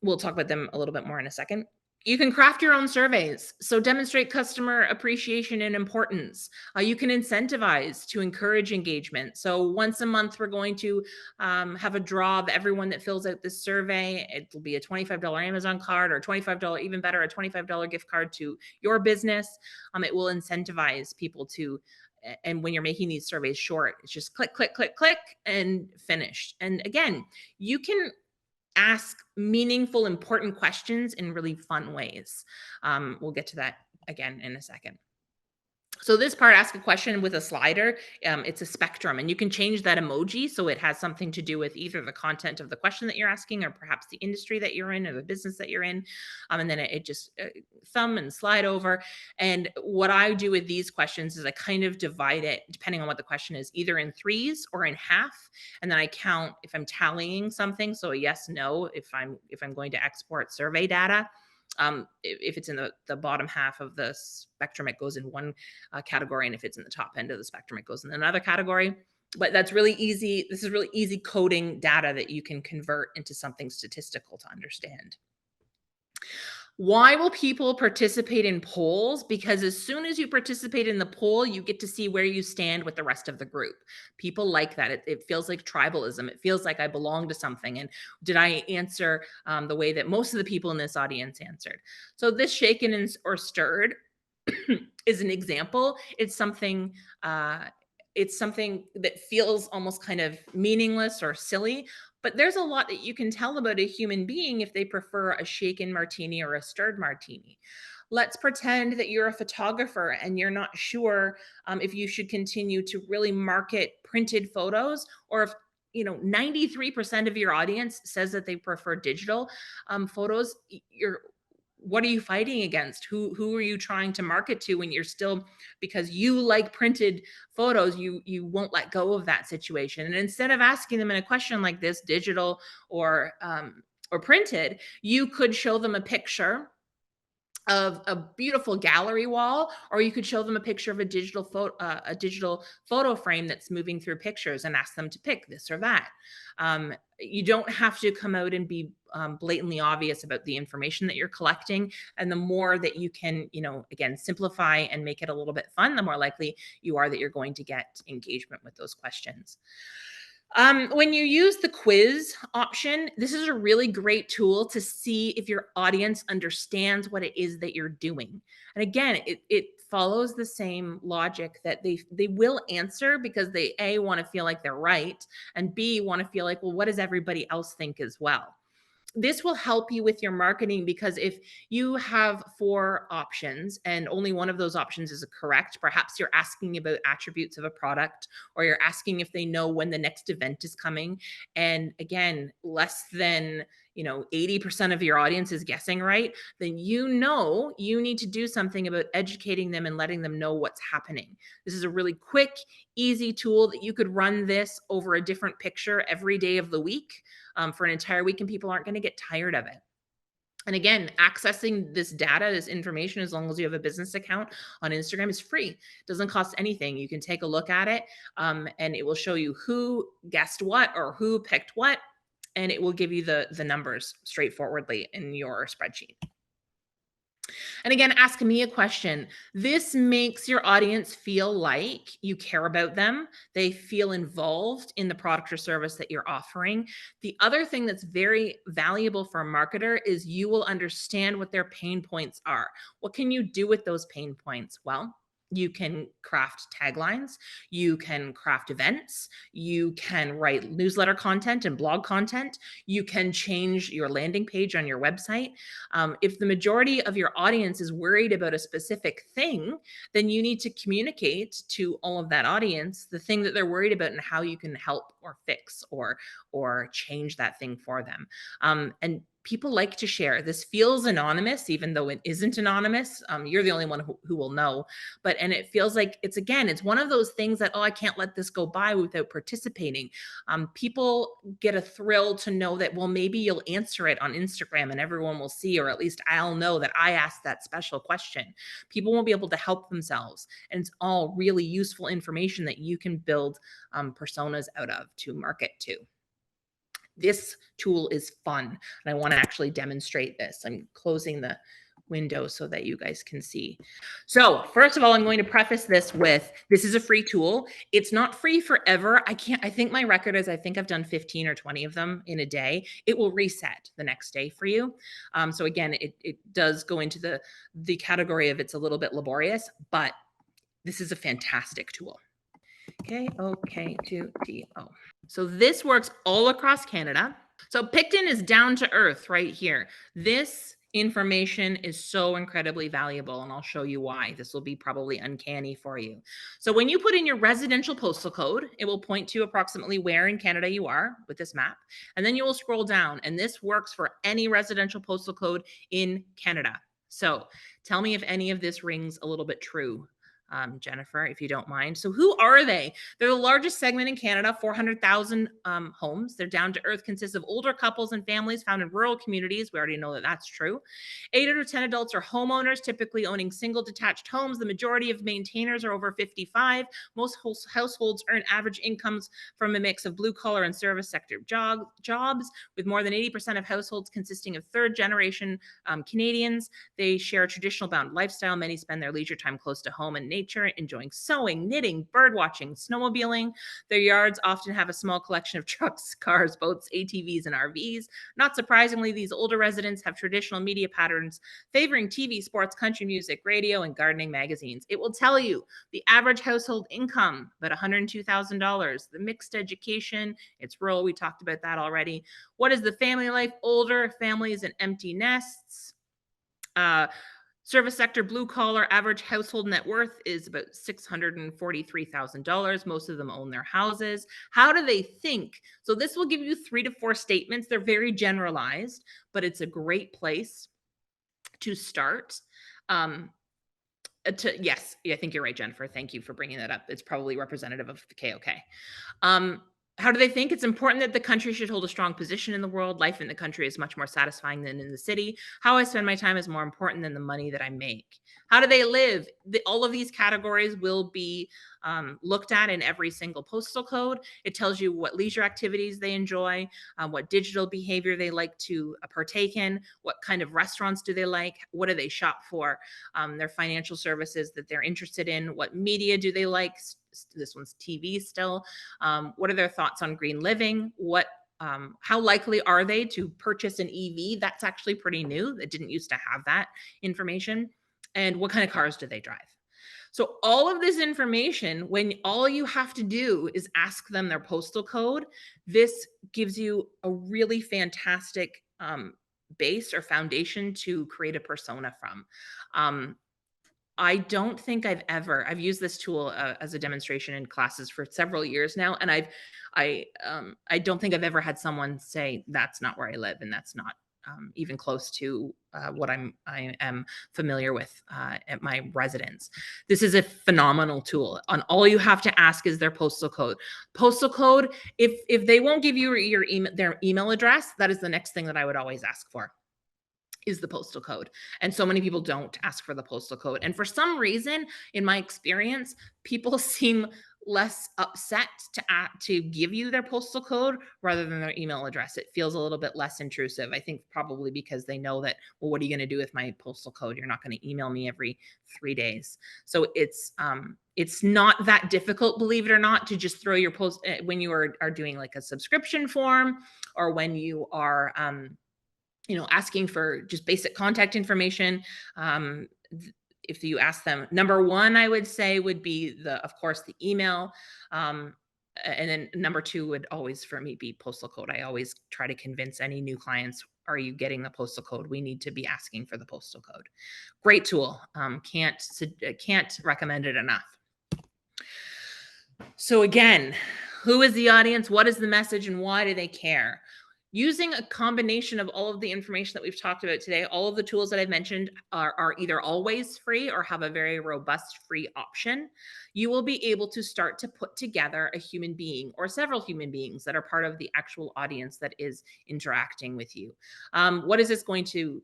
We'll talk about them a little bit more in a second. You can craft your own surveys. So demonstrate customer appreciation and importance. You can incentivize to encourage engagement. So once a month, we're going to have a draw of everyone that fills out this survey. It'll be a $25 Amazon card or $25, even better, a $25 gift card to your business. It will incentivize people to, and when you're making these surveys short, it's just click, click, click, click, and finished. And again, you can ask meaningful, important questions in really fun ways. We'll get to that again in a second. So this part, ask a question with a slider. It's a spectrum, and you can change that emoji so it has something to do with either the content of the question that you're asking, or perhaps the industry that you're in, or the business that you're in. And then it just thumb and slide over. And what I do with these questions is I kind of divide it depending on what the question is, either in threes or in half, and then I count if I'm tallying something. So a yes, no, if I'm going to export survey data. If it's in the bottom half of the spectrum, it goes in one category, and if it's in the top end of the spectrum, it goes in another category. But that's really easy. This is really easy coding data that you can convert into something statistical to understand. Why will people participate in polls? Because as soon as you participate in the poll, you get to see where you stand with the rest of the group. People like that. It feels like tribalism. It feels like I belong to something. And did I answer the way that most of the people in this audience answered? So this shaken or stirred is an example. It's something that feels almost kind of meaningless or silly, but there's a lot that you can tell about a human being if they prefer a shaken martini or a stirred martini. Let's pretend that you're a photographer and you're not sure if you should continue to really market printed photos, or if 93% of your audience says that they prefer digital photos. What are you fighting against? Who are you trying to market to when you're still, because you like printed photos, you won't let go of that situation? And instead of asking them in a question like this, digital or printed, you could show them a picture of a beautiful gallery wall, or you could show them a picture of a digital photo frame that's moving through pictures, and ask them to pick this or that. You don't have to come out and be blatantly obvious about the information that you're collecting. And the more that you can, again, simplify and make it a little bit fun, the more likely you are that you're going to get engagement with those questions. When you use the quiz option, this is a really great tool to see if your audience understands what it is that you're doing. And again, it follows the same logic that they will answer because they want to feel like they're right, and B, want to feel like, well, what does everybody else think as well? This will help you with your marketing, because if you have 4 options and only one of those options is correct, perhaps you're asking about attributes of a product, or you're asking if they know when the next event is coming. And again, less than 80% of your audience is guessing right, then you need to do something about educating them and letting them know what's happening. This is a really quick, easy tool that you could run this over a different picture every day of the week for an entire week, and people aren't going to get tired of it. And again, accessing this data, this information, as long as you have a business account on Instagram, is free. It doesn't cost anything. You can take a look at it, and it will show you who guessed what or who picked what, and it will give you the numbers straightforwardly in your spreadsheet. And again, ask me a question. This makes your audience feel like you care about them. They feel involved in the product or service that you're offering. The other thing that's very valuable for a marketer is you will understand what their pain points are. What can you do with those pain points? Well, You can craft taglines, you can craft events, you can write newsletter content and blog content, you can change your landing page on your website. If the majority of your audience is worried about a specific thing, then you need to communicate to all of that audience the thing that they're worried about and how you can help or fix or change that thing for them. And people like to share. This feels anonymous, even though it isn't anonymous. You're the only one who will know. And it feels like it's one of those things that, oh, I can't let this go by without participating. People get a thrill to know that, well, maybe you'll answer it on Instagram and everyone will see, or at least I'll know that I asked that special question. People won't be able to help themselves. And it's all really useful information that you can build personas out of to market to. This tool is fun, and I want to actually demonstrate this. I'm closing the window so that you guys can see. So first of all, I'm going to preface this with, this is a free tool. It's not free forever. I think my record is, I think I've done 15 or 20 of them in a day. It will reset the next day for you. So again, it does go into the category of it's a little bit laborious, but this is a fantastic tool. KOK2DO. So this works all across Canada. So Picton is down to earth right here. This information is so incredibly valuable, and I'll show you why. This will be probably uncanny for you. So when you put in your residential postal code, it will point to approximately where in Canada you are with this map, and then you will scroll down, and this works for any residential postal code in Canada. So tell me if any of this rings a little bit true. Jennifer, if you don't mind. So who are they? They're the largest segment in Canada, 400,000 homes. They're down to earth, consists of older couples and families found in rural communities. We already know that that's true. 8 out of 10 adults are homeowners, typically owning single detached homes. The majority of maintainers are over 55. Most households earn average incomes from a mix of blue collar and service sector jobs, with more than 80% of households consisting of third generation Canadians. They share a traditional bound lifestyle. Many spend their leisure time close to home and nature, enjoying sewing, knitting, bird watching, snowmobiling. Their yards often have a small collection of trucks, cars, boats, ATVs, and RVs. Not surprisingly, these older residents have traditional media patterns favoring TV, sports, country music, radio, and gardening magazines. It will tell you the average household income, about $102,000. The mixed education, it's rural. We talked about that already. What is the family life? Older families and empty nests. Service sector, blue collar, average household net worth is about $643,000. Most of them own their houses. How do they think? So this will give you 3 to 4 statements. They're very generalized, but it's a great place to start. Yes, I think you're right, Jennifer. Thank you for bringing that up. It's probably representative of the KOK. How do they think? It's important that the country should hold a strong position in the world. Life in the country is much more satisfying than in the city. How I spend my time is more important than the money that I make. How do they live? All of these categories will be looked at in every single postal code. It tells you what leisure activities they enjoy, what digital behavior they like to partake in, what kind of restaurants do they like, what do they shop for, their financial services that they're interested in, what media do they like. This one's TV still. What are their thoughts on green living? How likely are they to purchase an EV? That's actually pretty new. It didn't used to have that information. And what kind of cars do they drive? So all of this information, when all you have to do is ask them their postal code, this gives you a really fantastic base or foundation to create a persona from. I don't think I've used this tool as a demonstration in classes for several years now, and I don't think I've ever had someone say that's not where I live, and that's not even close to what I am familiar with at my residence. This is a phenomenal tool. And all you have to ask is their postal code. Postal code. If they won't give you their email address, that is the next thing that I would always ask for, is the postal code. And so many people don't ask for the postal code. And for some reason, in my experience, people seem less upset to give you their postal code rather than their email address. It feels a little bit less intrusive. I think probably because they know that, well, what are you going to do with my postal code? You're not going to email me every 3 days. So it's not that difficult, believe it or not, to just throw your post when you are doing like a subscription form, or when you are asking for just basic contact information. if you ask them, number one, I would say would be of course, the email. And then number two would always for me be postal code. I always try to convince any new clients, are you getting the postal code? We need to be asking for the postal code. Great tool. Can't recommend it enough. So again, who is the audience? What is the message and why do they care? Using a combination of all of the information that we've talked about today, all of the tools that I've mentioned are either always free or have a very robust free option. You will be able to start to put together a human being or several human beings that are part of the actual audience that is interacting with you. What is this going to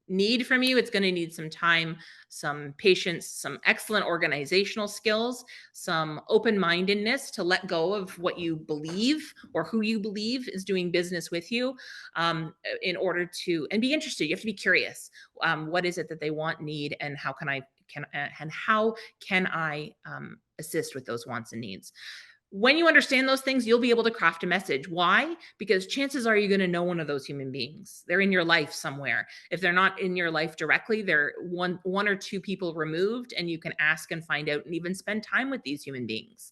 need from you? It's going to need some time, some patience, some excellent organizational skills, some open-mindedness to let go of what you believe or who you believe is doing business with you, in order to, and be interested. You have to be curious. What is it that they want, need, and how can I assist with those wants and needs? When you understand those things, you'll be able to craft a message. Why? Because chances are you're going to know one of those human beings. They're in your life somewhere. If they're not in your life directly, they're one or two people removed, and you can ask and find out and even spend time with these human beings.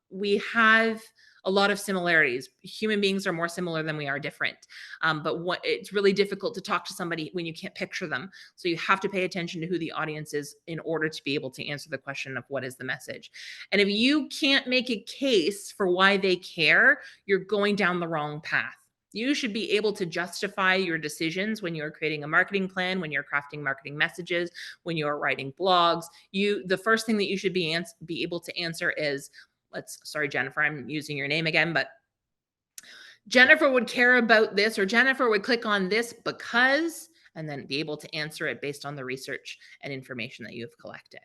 We have a lot of similarities. Human beings are more similar than we are different. But it's really difficult to talk to somebody when you can't picture them. So you have to pay attention to who the audience is in order to be able to answer the question of what is the message. And if you can't make a case for why they care, you're going down the wrong path. You should be able to justify your decisions when you're creating a marketing plan, when you're crafting marketing messages, when you're writing blogs. The first thing that you should be able to answer is, sorry, Jennifer, I'm using your name again, but Jennifer would care about this, or Jennifer would click on this because, and then be able to answer it based on the research and information that you have collected.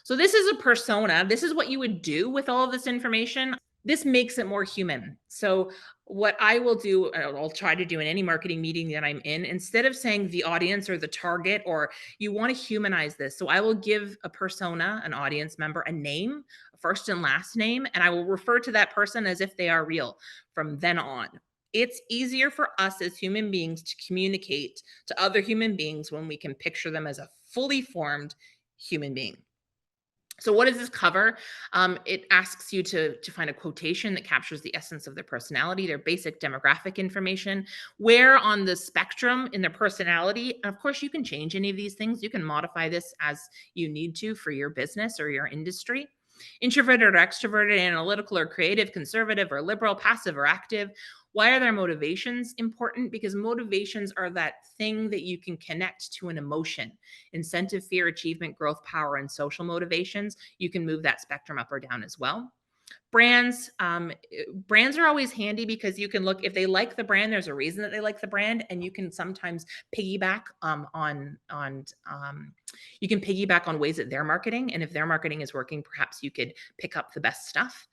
So this is a persona. This is what you would do with all of this information. This makes it more human. So what I will do, I'll try to do in any marketing meeting that I'm in, instead of saying the audience or the target, or you want to humanize this. So I will give a persona, an audience member, a name, a first and last name, and I will refer to that person as if they are real from then on. It's easier for us as human beings to communicate to other human beings when we can picture them as a fully formed human being. So what does this cover? It asks you to find a quotation that captures the essence of their personality, their basic demographic information, where on the spectrum in their personality. And of course, you can change any of these things. You can modify this as you need to for your business or your industry. Introverted or extroverted, analytical or creative, conservative or liberal, passive or active. Why are their motivations important? Because motivations are that thing that you can connect to an emotion. Incentive, fear, achievement, growth, power, and social motivations. You can move that spectrum up or down as well. Brands are always handy because you can look, if they like the brand, there's a reason that they like the brand, and you can sometimes piggyback on ways that they're marketing. And if their marketing is working, perhaps you could pick up the best stuff.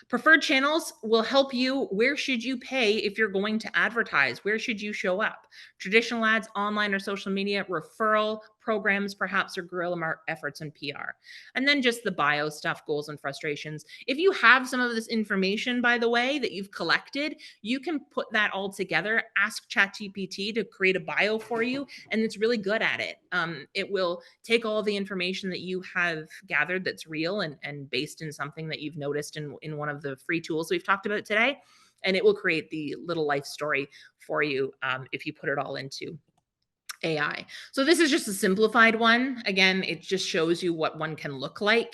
Preferred channels will help you. Where should you pay if you're going to advertise? Where should you show up? Traditional ads, online or social media, referral programs, perhaps, or guerrilla efforts and PR. And then just the bio stuff, goals and frustrations. If you have some of this information, by the way, that you've collected, you can put that all together, ask ChatGPT to create a bio for you, and it's really good at it. It will take all the information that you have gathered that's real and based in something that you've noticed in one of the free tools we've talked about today, and it will create the little life story for you if you put it all into AI. So this is just a simplified one. Again, it just shows you what one can look like,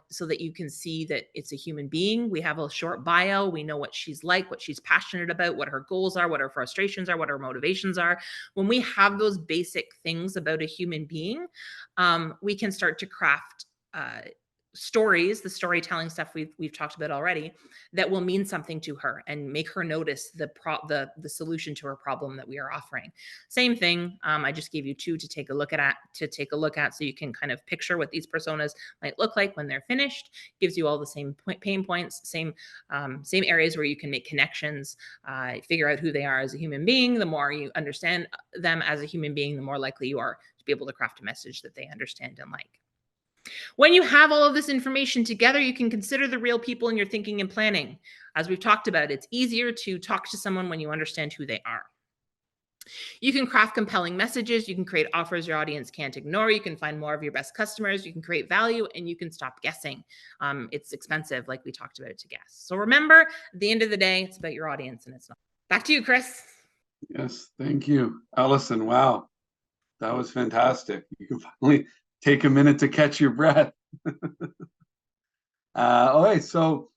so that you can see that it's a human being. We have a short bio. We know what she's like, what she's passionate about, what her goals are, what her frustrations are, what her motivations are. When we have those basic things about a human being, we can start to craft stories, the storytelling stuff we've talked about already, that will mean something to her and make her notice the solution to her problem that we are offering. Same thing. I just gave you two to take a look at, so you can kind of picture what these personas might look like when they're finished. Gives you all the same pain points, same areas where you can make connections, figure out who they are as a human being. The more you understand them as a human being, the more likely you are to be able to craft a message that they understand and like. When you have all of this information together, you can consider the real people in your thinking and planning. As we've talked about, it's easier to talk to someone when you understand who they are. You can craft compelling messages. You can create offers your audience can't ignore. You can find more of your best customers. You can create value, and you can stop guessing. It's expensive, like we talked about, to guess. So remember, at the end of the day, it's about your audience, and it's not. Back to you, Chris. Yes, thank you, Allison. Wow, that was fantastic. You can finally take a minute to catch your breath. All right, so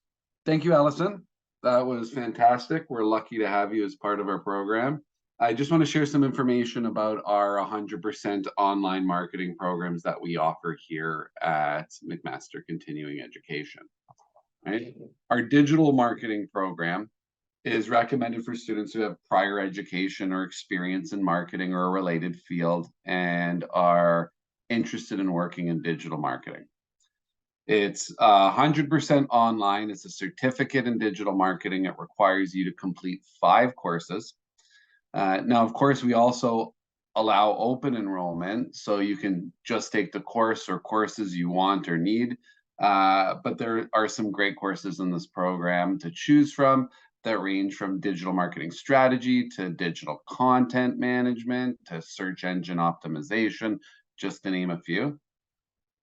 thank you, Allison. That was fantastic. We're lucky to have you as part of our program. I just want to share some information about our 100% online marketing programs that we offer here at McMaster Continuing Education. Right? Our digital marketing program is recommended for students who have prior education or experience in marketing or a related field and are interested in working in digital marketing. It's 100% online. It's a certificate in digital marketing. It requires you to complete 5 courses. Now, of course, we also allow open enrollment, so you can just take the course or courses you want or need. But there are some great courses in this program to choose from that range from digital marketing strategy to digital content management to search engine optimization, just to name a few.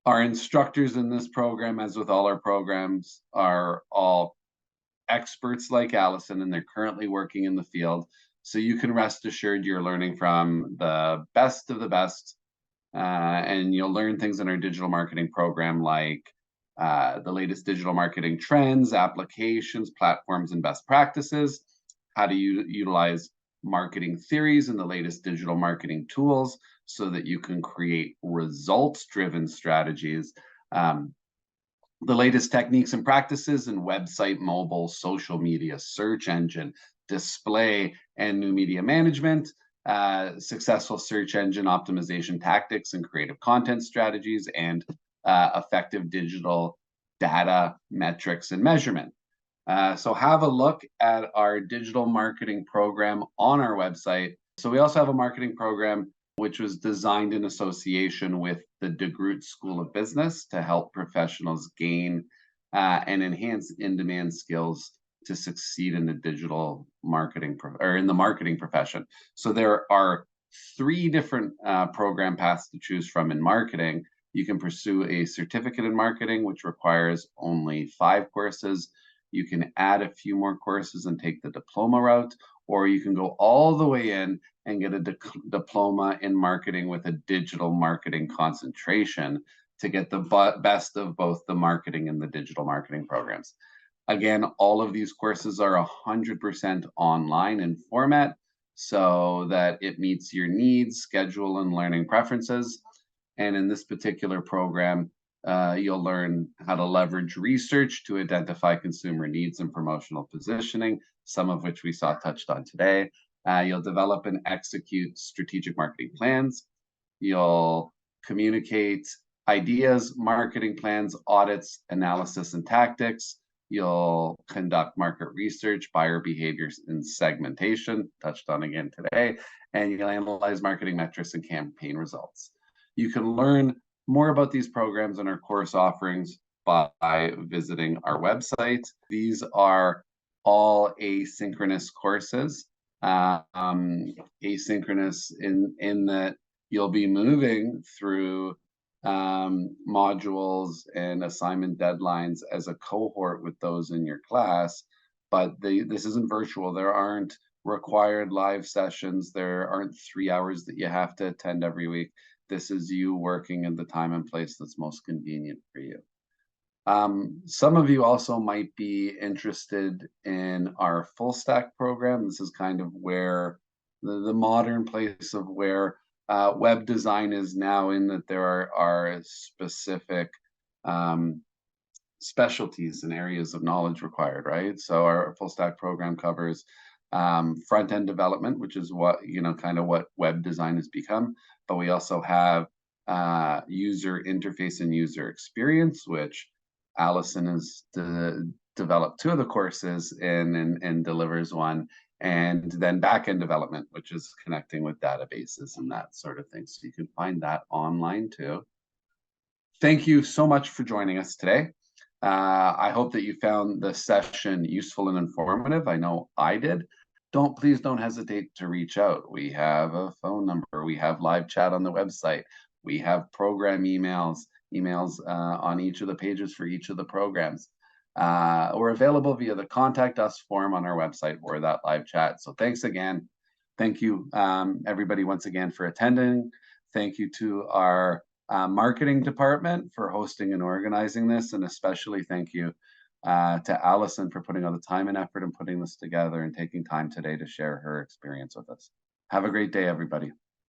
Our instructors in this program, as with all our programs, are all experts like Allison, and they're currently working in the field. So you can rest assured you're learning from the best of the best. And you'll learn things in our digital marketing program like the latest digital marketing trends, applications, platforms, and best practices, how to utilize marketing theories and the latest digital marketing tools so that you can create results-driven strategies, the latest techniques and practices in website, mobile, social media, search engine, display, and new media management, successful search engine optimization tactics and creative content strategies, and effective digital data metrics and measurement. So have a look at our digital marketing program on our website. So we also have a marketing program which was designed in association with the DeGroote School of Business to help professionals gain and enhance in-demand skills to succeed in the digital marketing or in the marketing profession. So there are 3 different program paths to choose from in marketing. You can pursue a certificate in marketing, which requires only 5 courses. You can add a few more courses and take the diploma route, or you can go all the way in and get a diploma in marketing with a digital marketing concentration to get the best of both the marketing and the digital marketing programs. Again, all of these courses are 100% online in format so that it meets your needs, schedule, and learning preferences. And in this particular program, you'll learn how to leverage research to identify consumer needs and promotional positioning, some of which we saw touched on today. You'll develop and execute strategic marketing plans. You'll communicate ideas, marketing plans, audits, analysis, and tactics. You'll conduct market research, buyer behaviors, and segmentation, touched on again today, and you'll analyze marketing metrics and campaign results. You can learn more about these programs and our course offerings by visiting our website. These are all asynchronous courses. Asynchronous in that you'll be moving through modules and assignment deadlines as a cohort with those in your class, but this isn't virtual. There aren't required live sessions. There aren't 3 hours that you have to attend every week. This is you working in the time and place that's most convenient for you. Some of you also might be interested in our full stack program. This is kind of where the modern place of where web design is now, in that there are specific specialties and areas of knowledge required, right? So our full stack program covers front end development, which is what, kind of what web design has become. But we also have user interface and user experience, which Allison has developed 2 of the courses and delivers one, and then backend development, which is connecting with databases and that sort of thing. So you can find that online too. Thank you so much for joining us today. I hope that you found the session useful and informative. I know I did. please don't hesitate to reach out. We have a phone number, we have live chat on the website, we have program emails on each of the pages for each of the programs. We're available via the contact us form on our website or that live chat. So thanks again. Thank you, everybody, once again for attending. Thank you to our marketing department for hosting and organizing this, and especially thank you to Allison for putting all the time and effort and putting this together and taking time today to share her experience with us. Have a great day, everybody.